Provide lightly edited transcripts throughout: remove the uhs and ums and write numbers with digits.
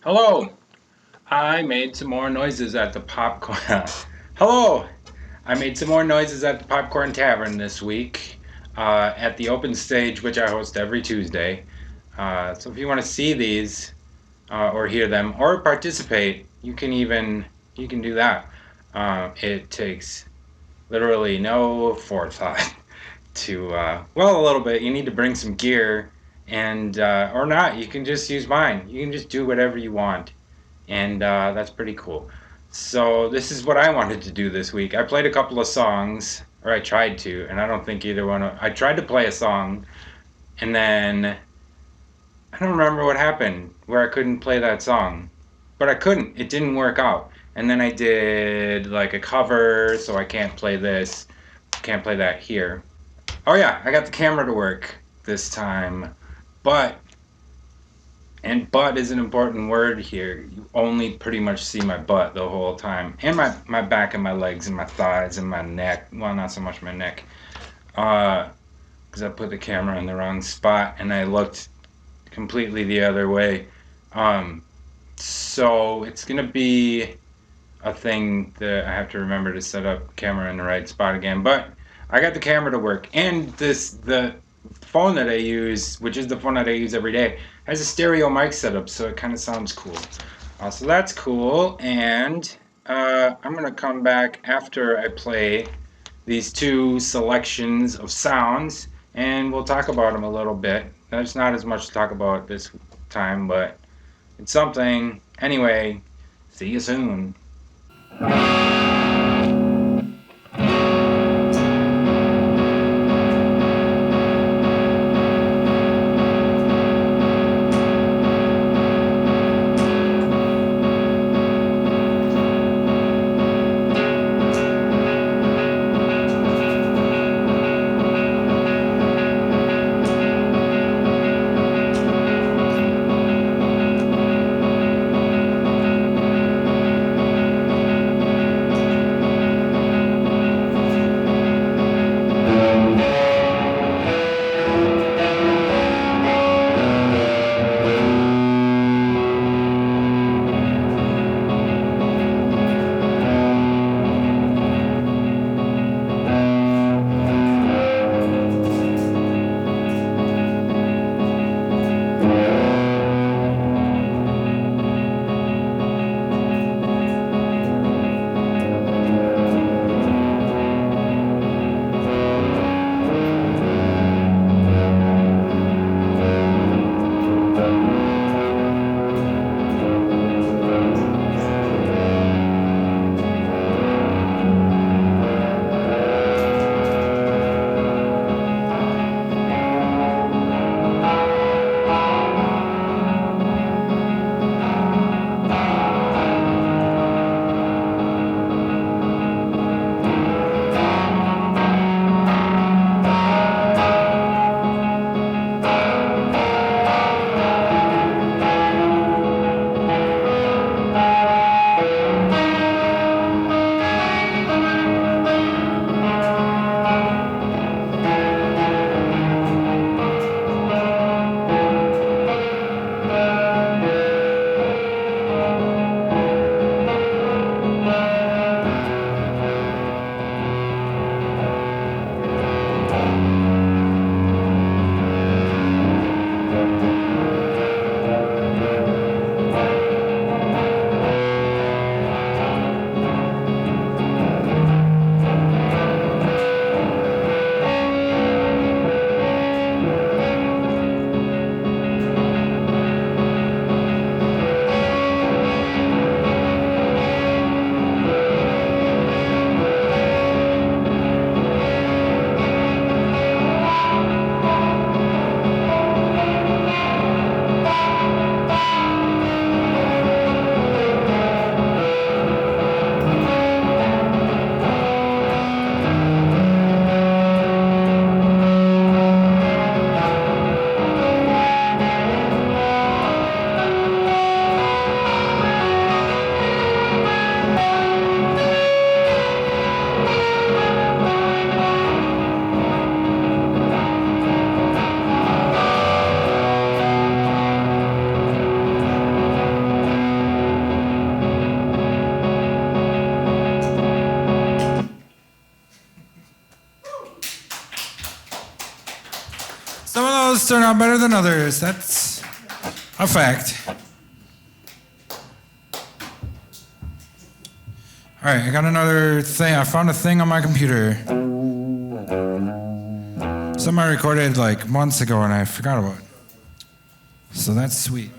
Hello. I made some more noises at the popcorn. Hello. I made some more noises at the Popcorn Tavern this week at the open stage, which I host every Tuesday. So if you want to see these or hear them or participate, you can do that. It takes literally no forethought to a little bit. You need to bring some gear and or not. You can just use mine. You can just do whatever you want and that's pretty cool. So this is what I wanted to do this week. I played a couple of songs, or I tried to, and I don't think either one. I tried to play a song, and then I don't remember what happened where I couldn't play that song, but I couldn't. It didn't work out. And then I did like a cover, so I can't play this, can't play that here. Oh yeah, I got the camera to work this time, but and butt is an important word here. You only pretty much see my butt the whole time. And my back and my legs and my thighs and my neck. Well, not so much my neck. Because I put the camera in the wrong spot and I looked completely the other way. Um, so it's going to be a thing that I have to remember to set up camera in the right spot again. But I got the camera to work. And the phone that I use, which is the phone that I use every day, has a stereo mic setup, so it kind of sounds cool. So that's cool, and I'm gonna come back after I play these two selections of sounds, and we'll talk about them a little bit. There's not as much to talk about this time, but it's something. Anyway, see you soon. turn out better than others. That's a fact. All right, I got another thing. I found a thing on my computer. Something I recorded like months ago and I forgot about. So that's sweet.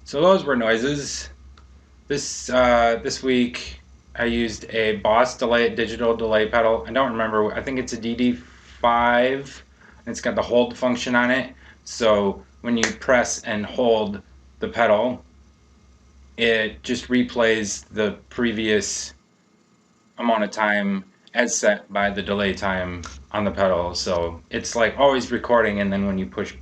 So those were noises. This week I used a Boss delay digital delay pedal. I don't remember. I think it's a DD5, and it's got the hold function on it. So when you press and hold the pedal, it just replays the previous amount of time as set by the delay time on the pedal. So it's like always recording, and then when you push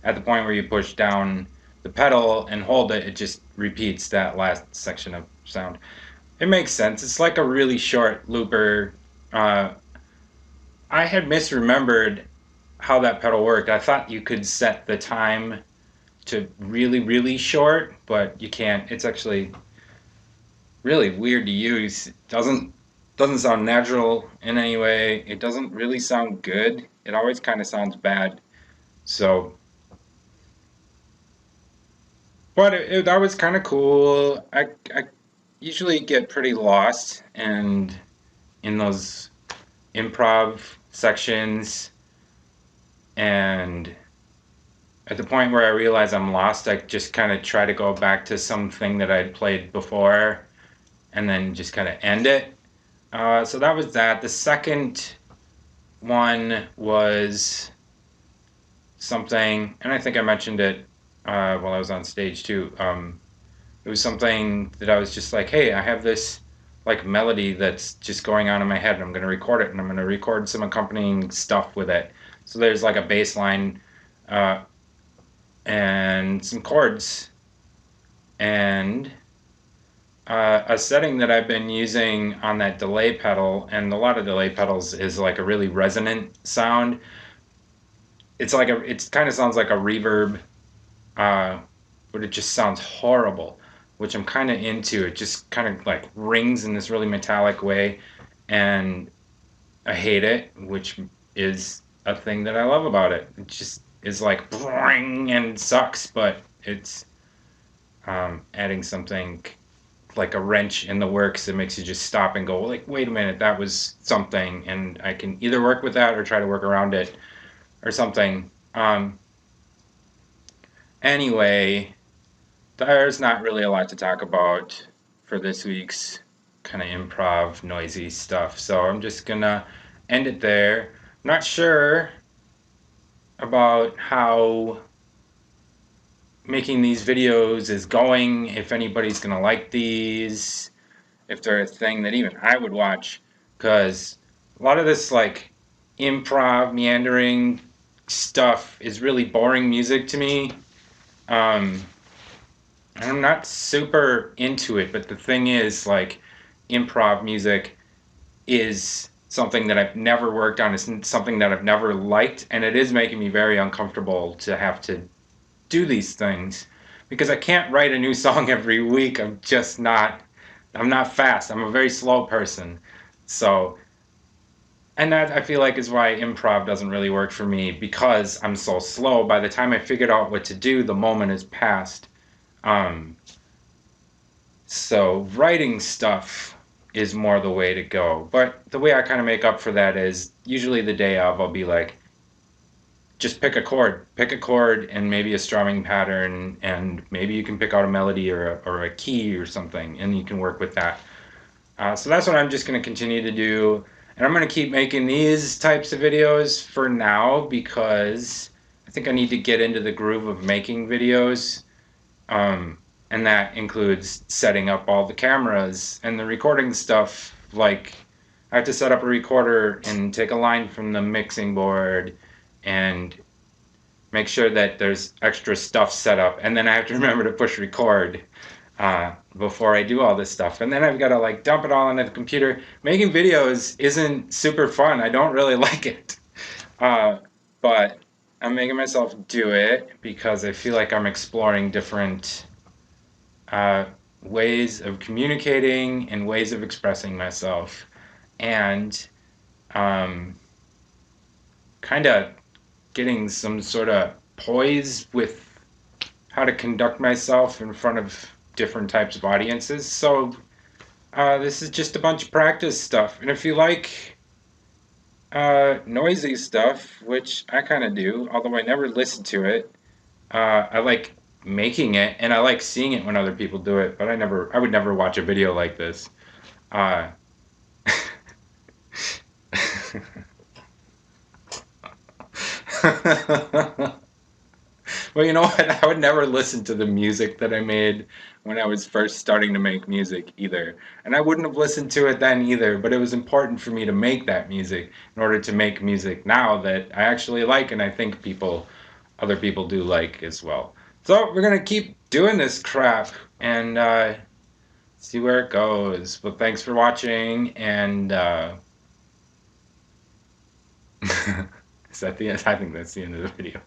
at the point where you push down the pedal and hold it, it just repeats that last section of sound. It makes sense. It's like a really short looper. I had misremembered how that pedal worked. I thought you could set the time to really, really short, but you can't. It's actually really weird to use. It doesn't sound natural in any way. It doesn't really sound good. It always kind of sounds bad. So, but that was kind of cool. I usually get pretty lost and in those improv sections, and at the point where I realize I'm lost, I just kind of try to go back to something that I'd played before and then just kind of end it. So that was that. The second one was something, and I think I mentioned it while I was on stage too. It was something that I was just like, hey, I have this like melody that's just going on in my head, and I'm going to record it, and I'm going to record some accompanying stuff with it. So there's like a bass line uh, and some chords and a setting that I've been using on that delay pedal, and a lot of delay pedals is like a really resonant sound. It kind of sounds like a reverb, uh, but it just sounds horrible, which I'm kind of into. It just kind of like rings in this really metallic way, and I hate it, which is a thing that I love about it. It just is like boing and sucks, but it's adding something like a wrench in the works that makes you just stop and go, like, wait a minute, that was something, and I can either work with that or try to work around it or something. Anyway, there's not really a lot to talk about for this week's kind of improv, noisy stuff, so I'm just gonna end it there. I'm not sure about how making these videos is going, if anybody's gonna like these, if they're a thing that even I would watch, because a lot of this like improv meandering stuff is really boring music to me. Um, and I'm not super into it, but the thing is, like, improv music is something that I've never worked on. It's something that I've never liked, and it is making me very uncomfortable to have to do these things because I can't write a new song every week. I'm not fast. I'm a very slow person. So, and that I feel like is why improv doesn't really work for me because I'm so slow. By the time I figured out what to do, the moment is past. Um, so writing stuff is more the way to go. But the way I kind of make up for that is usually the day of, I'll be like, just pick a chord and maybe a strumming pattern, and maybe you can pick out a melody or a key or something, and you can work with that. So that's what I'm just going to continue to do. And I'm going to keep making these types of videos for now because I think I need to get into the groove of making videos. And that includes setting up all the cameras and the recording stuff. Like, I have to set up a recorder and take a line from the mixing board and make sure that there's extra stuff set up. And then I have to remember to push record before I do all this stuff. And then I've got to like dump it all into the computer. Making videos isn't super fun. I don't really like it. But I'm making myself do it because I feel like I'm exploring different ways of communicating and ways of expressing myself. And kind of getting some sort of poise with how to conduct myself in front of different types of audiences. So this is just a bunch of practice stuff. And if you like noisy stuff, which I kind of do, although I never listen to it, I like making it and I like seeing it when other people do it. But I would never watch a video like this. Uh, Well, you know what? I would never listen to the music that I made when I was first starting to make music either. And I wouldn't have listened to it then either, but it was important for me to make that music in order to make music now that I actually like and I think other people do like as well. So we're going to keep doing this crap and see where it goes. But thanks for watching, and is that the end? I think that's the end of the video.